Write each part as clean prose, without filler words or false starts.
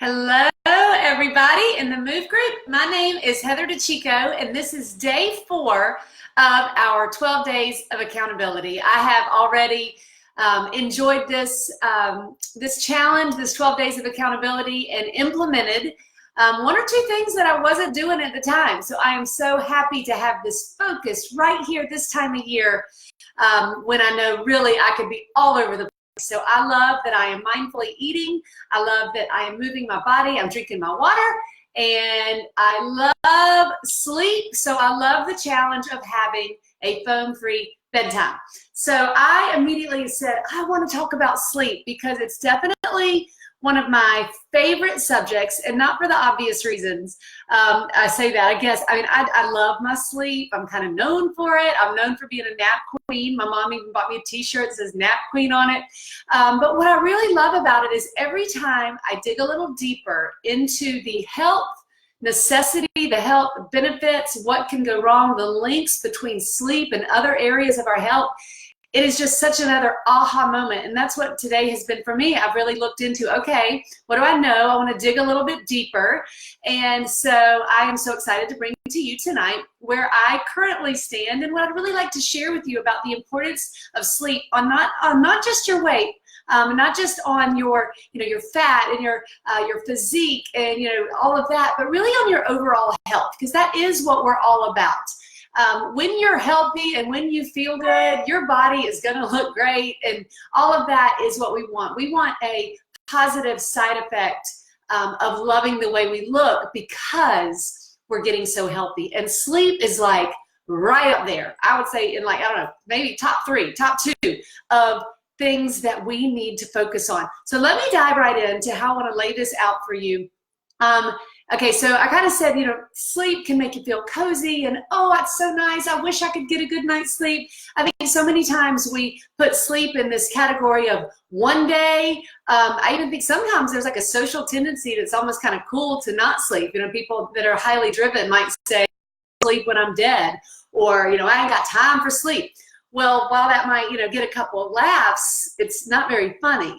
Hello, everybody in the Move Group. My name is Heather DeChico, and this is day 4 of our 12 days of accountability. I have already enjoyed this challenge, this 12 days of accountability, and implemented one or two things that I wasn't doing at the time. So I am so happy to have this focus right here this time of year when I know really I could be all over the place. So I love that I am mindfully eating. I love that I am moving my body. I'm drinking my water. And I love sleep. So I love the challenge of having a phone-free bedtime. So I immediately said, I want to talk about sleep because it's definitely one of my favorite subjects, and not for the obvious reasons. I say that, I guess. I love my sleep. I'm kind of known for it. I'm known for being a nap queen. My mom even bought me a t-shirt that says nap queen on it. But what I really love about it is every time I dig a little deeper into the health necessity, the health benefits, what can go wrong, the links between sleep and other areas of our health, it is just such another aha moment. And that's what today has been for me. I've really looked into, okay, what do I know? I want to dig a little bit deeper. And so I am so excited to bring to you tonight where I currently stand and what I'd really like to share with you about the importance of sleep on not just your weight, not just on your fat and your physique and all of that, but really on your overall health, because that is what we're all about. When you're healthy and when you feel good, your body is going to look great, and all of that is what we want. We want a positive side effect of loving the way we look because we're getting so healthy. And sleep is like right up there. I would say in like, I don't know, maybe top 3, top 2 of things that we need to focus on. So let me dive right into how I want to lay this out for you. Okay, so I kind of said, sleep can make you feel cozy and, oh, that's so nice. I wish I could get a good night's sleep. I think so many times we put sleep in this category of one day. I even think sometimes there's like a social tendency that's almost kind of cool to not sleep. People that are highly driven might say, sleep when I'm dead, or, I ain't got time for sleep. Well, while that might, get a couple of laughs, it's not very funny.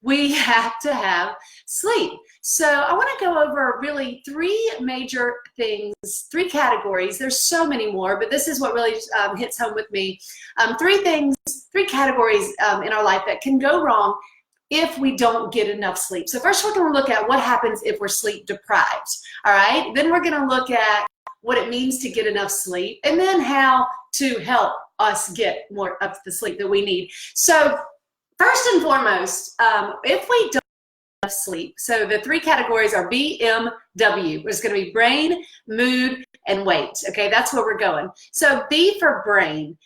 We have to have sleep. So I want to go over really 3 major things, 3 categories. There's so many more, but this is what really hits home with me. 3 categories in our life that can go wrong if we don't get enough sleep. So first we're going to look at what happens if we're sleep deprived. All right. Then we're going to look at what it means to get enough sleep, and then how to help us get more of the sleep that we need. So first and foremost, if we don't have enough sleep, so the 3 categories are BMW. It's going to be brain, mood, and weight. Okay, that's where we're going. So B for brain.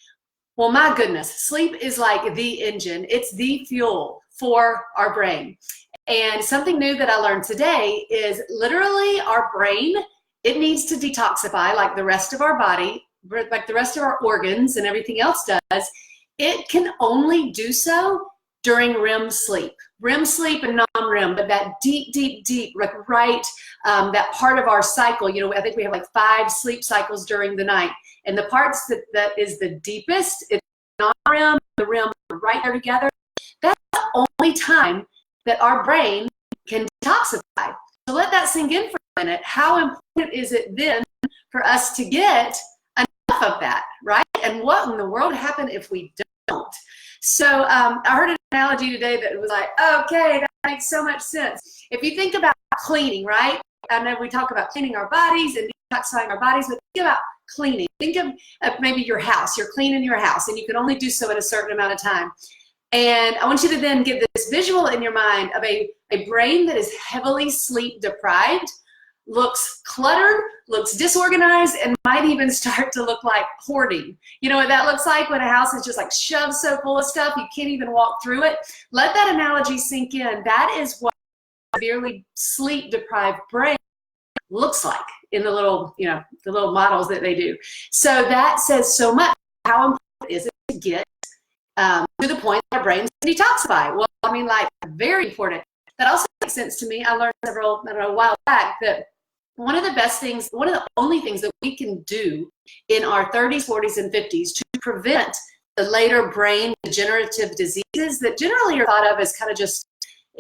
Well, my goodness, sleep is like the engine. It's the fuel for our brain. And something new that I learned today is literally our brain, it needs to detoxify like the rest of our body, like the rest of our organs and everything else does. It can only do so during REM sleep. REM sleep and non-REM, but that deep, deep, deep, like that part of our cycle, I think we have like 5 sleep cycles during the night. And the parts that is the deepest, it's non-REM, the REM are right there together. That's the only time that our brain can detoxify. So let that sink in for a minute. How important is it then for us to get enough of that, right? And what in the world would happen if we don't? So I heard an analogy today that was like, okay, that makes so much sense. If you think about cleaning, right? I know we talk about cleaning our bodies and detoxifying our bodies, but think about cleaning. Think of maybe your house. You're cleaning your house, and you can only do so in a certain amount of time. And I want you to then get this visual in your mind of a brain that is heavily sleep deprived, looks cluttered, looks disorganized, and might even start to look like hoarding. You know what that looks like when a house is just like shoved so full of stuff you can't even walk through it? Let that analogy sink in. That is what a severely sleep deprived brain looks like in the little, the little models that they do. So that says so much. How important is it to get to the point that our brains can detoxify? Well, very important. That also makes sense to me. I learned a while back that one of the only things that we can do in our 30s, 40s, and 50s to prevent the later brain degenerative diseases that generally are thought of as kind of just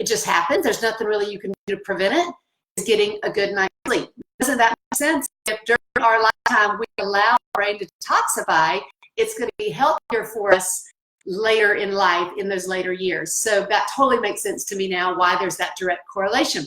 It just happens. There's nothing really you can do to prevent it. Is getting a good night's sleep. Doesn't that make sense? If during our lifetime we allow our brain to detoxify, it's going to be healthier for us later in life, in those later years. So that totally makes sense to me now why there's that direct correlation.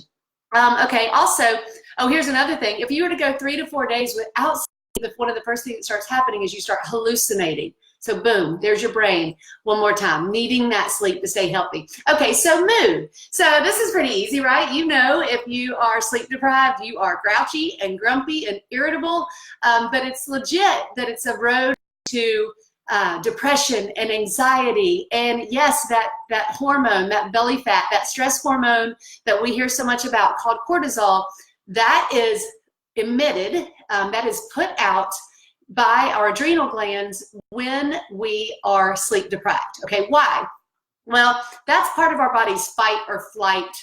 Okay, also, here's another thing. If you were to go 3 to 4 days without sleep, one of the first things that starts happening is you start hallucinating. So boom, there's your brain one more time, needing that sleep to stay healthy. Okay, so mood. So this is pretty easy, right? You know, if you are sleep deprived, you are grouchy and grumpy and irritable, but it's legit that it's a road to depression and anxiety. And yes, that hormone, that belly fat, that stress hormone that we hear so much about called cortisol, that is emitted, that is put out by our adrenal glands when we are sleep deprived. Okay, why? Well, that's part of our body's fight or flight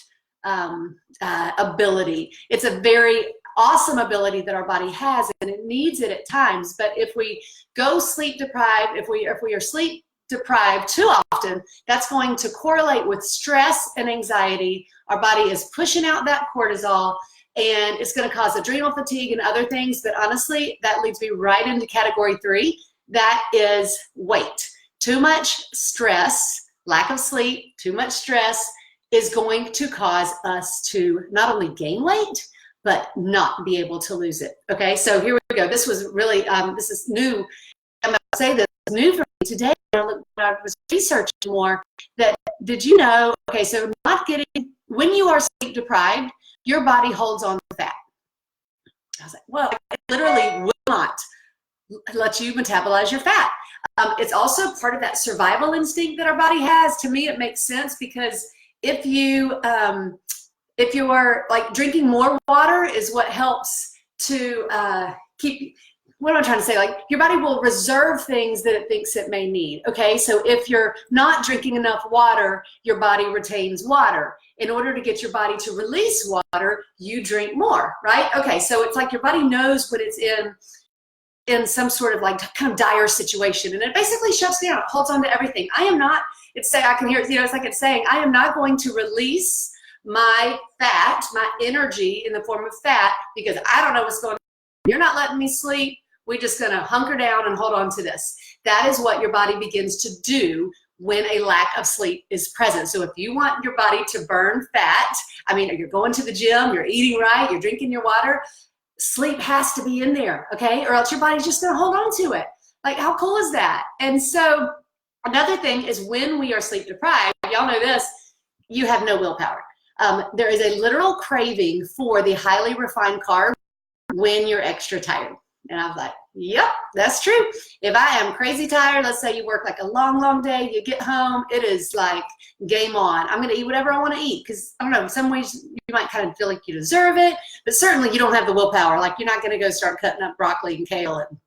ability. It's a very awesome ability that our body has, and it needs it at times. But if we go sleep deprived, if we are sleep deprived too often, that's going to correlate with stress and anxiety. Our body is pushing out that cortisol, and it's going to cause adrenal fatigue and other things. But honestly, that leads me right into category 3. That is weight. Too much stress, lack of sleep, too much stress is going to cause us to not only gain weight, but not be able to lose it. Okay, so here we go. This was really, this is new. I'm going to say this is new for me today. When I was researching more, that did you know, okay, so not getting, when you are sleep deprived, your body holds on to fat. I was like, well, it literally will not let you metabolize your fat. It's also part of that survival instinct that our body has. To me, it makes sense because if you are like drinking more water is what helps to keep, what am I trying to say? Like your body will reserve things that it thinks it may need. Okay, so if you're not drinking enough water, your body retains water. In order to get your body to release water, you drink more, right? Okay, so it's like your body knows when it's in some sort of like kind of dire situation, and it basically shuts down, it holds on to everything. I am not, it's saying, I can hear it, you know, it's like it's saying, I am not going to release my fat, my energy in the form of fat, because I don't know what's going on. You're not letting me sleep. We're just going to hunker down and hold on to this. That is what your body begins to do when a lack of sleep is present. So if you want your body to burn fat, I mean, you're going to the gym, you're eating right, you're drinking your water, sleep has to be in there, okay? Or else your body's just going to hold on to it. Like, how cool is that? And so another thing is when we are sleep deprived, y'all know this, you have no willpower. There is a literal craving for the highly refined carb when you're extra tired. And I was like, yep, that's true. If I am crazy tired, let's say you work like a long, long day, you get home, it is like game on. I'm going to eat whatever I want to eat because, I don't know, in some ways you might kind of feel like you deserve it, but certainly you don't have the willpower. Like you're not going to go start cutting up broccoli and kale and,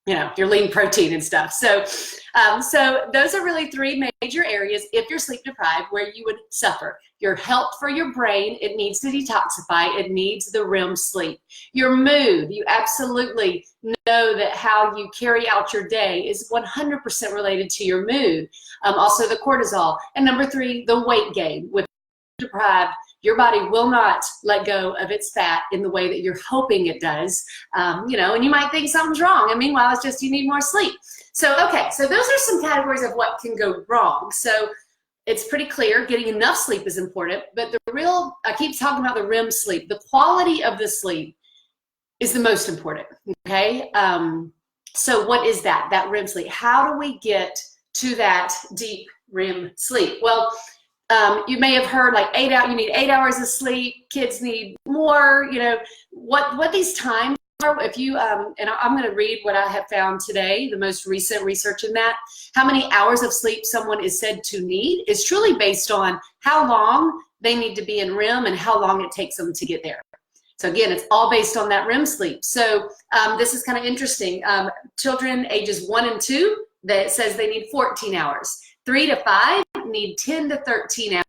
you know, your lean protein and stuff. So, so those are really 3 major areas if you're sleep deprived where you would suffer. Your health for your brain, it needs to detoxify. It needs the REM sleep. Your mood, you absolutely know that how you carry out your day is 100% related to your mood. Also the cortisol. And number 3, the weight gain. With deprived, your body will not let go of its fat in the way that you're hoping it does. You know, and you might think something's wrong. And meanwhile, it's just you need more sleep. So, okay, so those are some categories of what can go wrong. So it's pretty clear getting enough sleep is important, but the real, I keep talking about the REM sleep. The quality of the sleep is the most important, okay? So what is that REM sleep? How do we get to that deep REM sleep? Well, you may have heard like you need 8 hours of sleep. Kids need more, you know, what these times are. If you, and I'm going to read what I have found today, the most recent research in that, how many hours of sleep someone is said to need is truly based on how long they need to be in REM and how long it takes them to get there. So again, it's all based on that REM sleep. So this is kind of interesting. Children ages 1 and 2, that says they need 14 hours. 3 to 5 need 10 to 13 hours.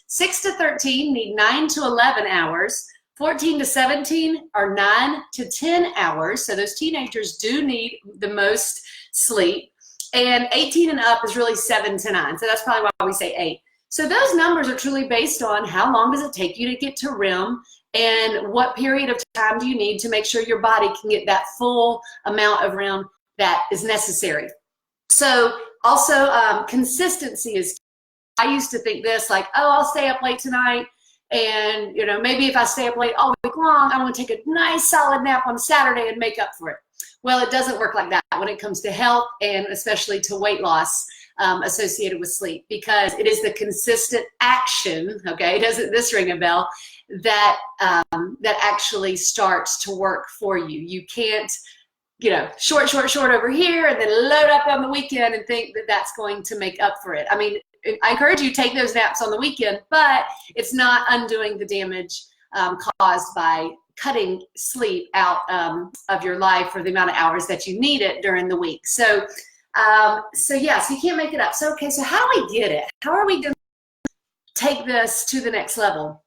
6 to 13 need 9 to 11 hours. 14 to 17 are 9 to 10 hours. So those teenagers do need the most sleep. And 18 and up is really 7 to 9. So that's probably why we say 8. So those numbers are truly based on how long does it take you to get to REM, and what period of time do you need to make sure your body can get that full amount of REM that is necessary. So also consistency is key. I used to think this, like, oh, I'll stay up late tonight, and maybe if I stay up late all week long, I'm going to take a nice solid nap on Saturday and make up for it. Well, it doesn't work like that when it comes to health, and especially to weight loss associated with sleep, because it is the consistent action, okay, doesn't this ring a bell, that that actually starts to work for you. You can't short over here and then load up on the weekend and think that that's going to make up for it. I mean, I encourage you to take those naps on the weekend, but it's not undoing the damage caused by cutting sleep out of your life for the amount of hours that you need it during the week. So yes, you can't make it up. So, okay, so how do we get it? How are we going to take this to the next level?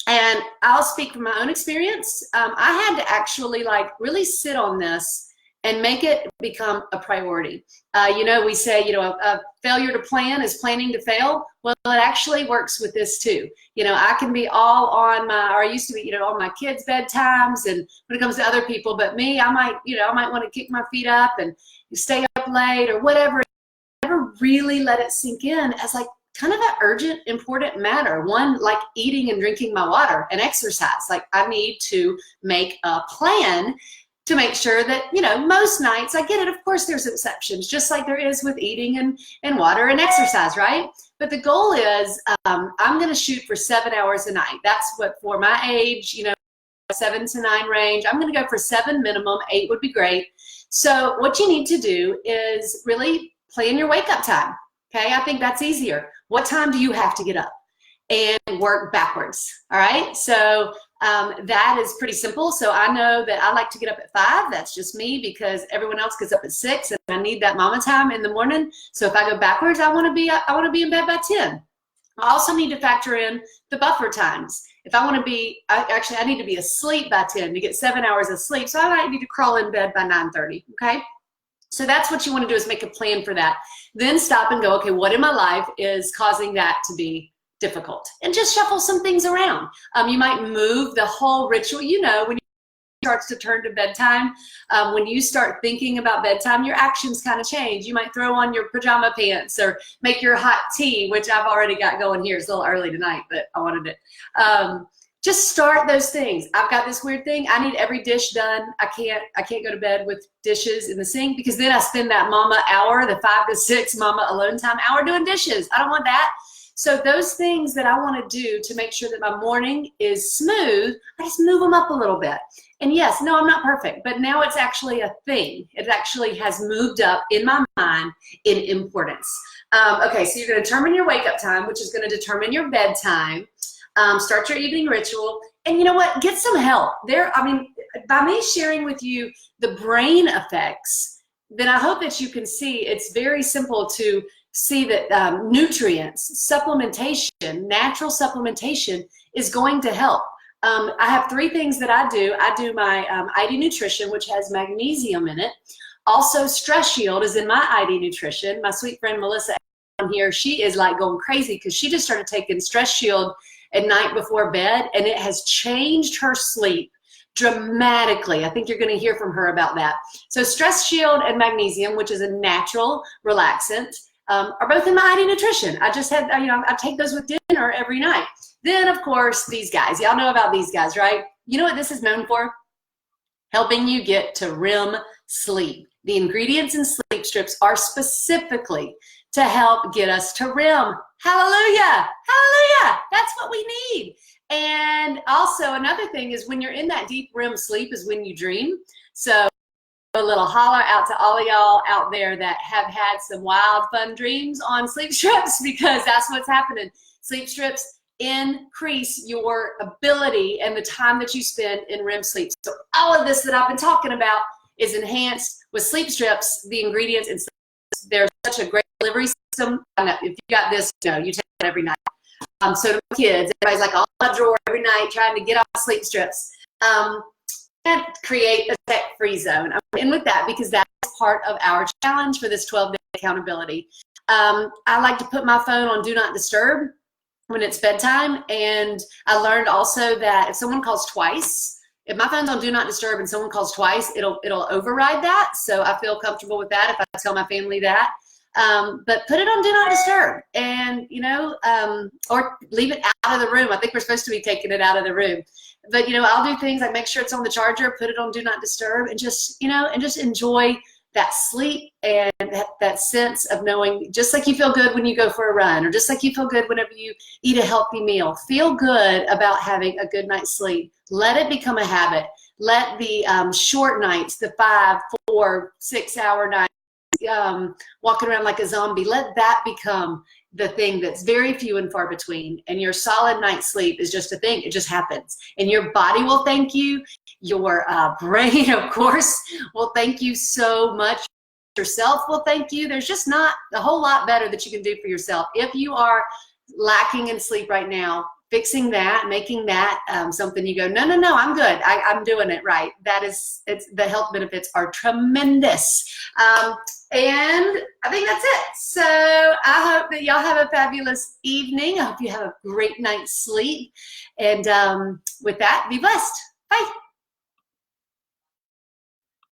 And I'll speak from my own experience. I had to actually really sit on this and make it become a priority. We say, a failure to plan is planning to fail. Well, it actually works with this too. I can be all on I used to be, on my kids' bedtimes, and when it comes to other people, but me, I might want to kick my feet up and stay up late or whatever. I never really let it sink in as kind of an urgent, important matter. One, like eating and drinking my water and exercise. I need to make a plan to make sure that, most nights, I get it, of course there's exceptions, just like there is with eating and water and exercise, right? But the goal is, I'm gonna shoot for 7 hours a night. That's what, for my age, 7 to 9 range, I'm gonna go for 7 minimum, 8 would be great. So what you need to do is really plan your wake up time, okay? I think that's easier. What time do you have to get up? And work backwards, all right? So that is pretty simple. So I know that I like to get up at 5. That's just me, because everyone else gets up at 6, and I need that mama time in the morning. So if I go backwards, I want to be in bed by 10. I also need to factor in the buffer times. If I want to be, I need to be asleep by 10 to get 7 hours of sleep. So I might need to crawl in bed by 9:30, okay? So that's what you want to do, is make a plan for that. Then stop and go, okay, what in my life is causing that to be difficult? And just shuffle some things around. You might move the whole ritual. When it starts to turn to bedtime, when you start thinking about bedtime, your actions kind of change. You might throw on your pajama pants or make your hot tea, which I've already got going here. It's a little early tonight, but I wanted it. Just start those things. I've got this weird thing. I need every dish done. I can't go to bed with dishes in the sink, because then I spend that mama hour, the 5 to 6 mama alone time hour, doing dishes. I don't want that. So those things that I want to do to make sure that my morning is smooth, I just move them up a little bit. And yes, no, I'm not perfect, but now it's actually a thing. It actually has moved up in my mind in importance. Okay, so you're going to determine your wake up time, which is going to determine your bedtime. Start your evening ritual, and you know what? Get some help. By me sharing with you the brain effects, then I hope that you can see it's very simple to see that nutrients, supplementation, natural supplementation is going to help. I have 3 things that I do. I do my ID Nutrition, which has magnesium in it. Also, Stress Shield is in my ID Nutrition. My sweet friend Melissa on here, she is going crazy, because she just started taking Stress Shield at night before bed, and it has changed her sleep dramatically. I think you're going to hear from her about that. So Stress Shield and magnesium, which is a natural relaxant, are both in my ID Nutrition. I just had, I take those with dinner every night. Then, of course, these guys. Y'all know about these guys, right? You know what this is known for? Helping you get to REM sleep. The ingredients in sleep strips are specifically to help get us to REM. Hallelujah! Hallelujah! That's what we need. And also, another thing is, when you're in that deep REM sleep is when you dream. So a little holler out to all of y'all out there that have had some wild, fun dreams on sleep strips, because that's what's happening. Sleep strips increase your ability and the time that you spend in REM sleep. So all of this that I've been talking about is enhanced with sleep strips. The ingredients in sleep strips, there's such a great delivery system. If you got this, you take it every night. So to my kids, everybody's all in my drawer every night trying to get off sleep strips. And create a tech-free zone. I'm in with that because that's part of our challenge for this 12-day accountability. I like to put my phone on Do Not Disturb. when it's bedtime. And I learned also that if someone calls twice, if my phone's on do not disturb and someone calls twice, it'll override that. So I feel comfortable with that if I tell my family that. But put it on do not disturb, and or leave it out of the room. I think we're supposed to be taking it out of the room, but I'll do things like make sure it's on the charger, put it on do not disturb, and just enjoy that sleep and that sense of knowing, just like you feel good when you go for a run, or just like you feel good whenever you eat a healthy meal. Feel good about having a good night's sleep. Let it become a habit. Let the short nights, the 5, 4, 6 hour nights, walking around like a zombie, let that become the thing that's very few and far between. And your solid night's sleep is just a thing. It just happens. And your body will thank you. Your brain, of course, will thank you so much. Yourself will thank you. There's just not a whole lot better that you can do for yourself. If you are lacking in sleep right now, fixing that, making that something you go, no, I'm good. I'm doing it right. The health benefits are tremendous. And I think that's it. So I hope that y'all have a fabulous evening. I hope you have a great night's sleep. And with that, be blessed. Bye.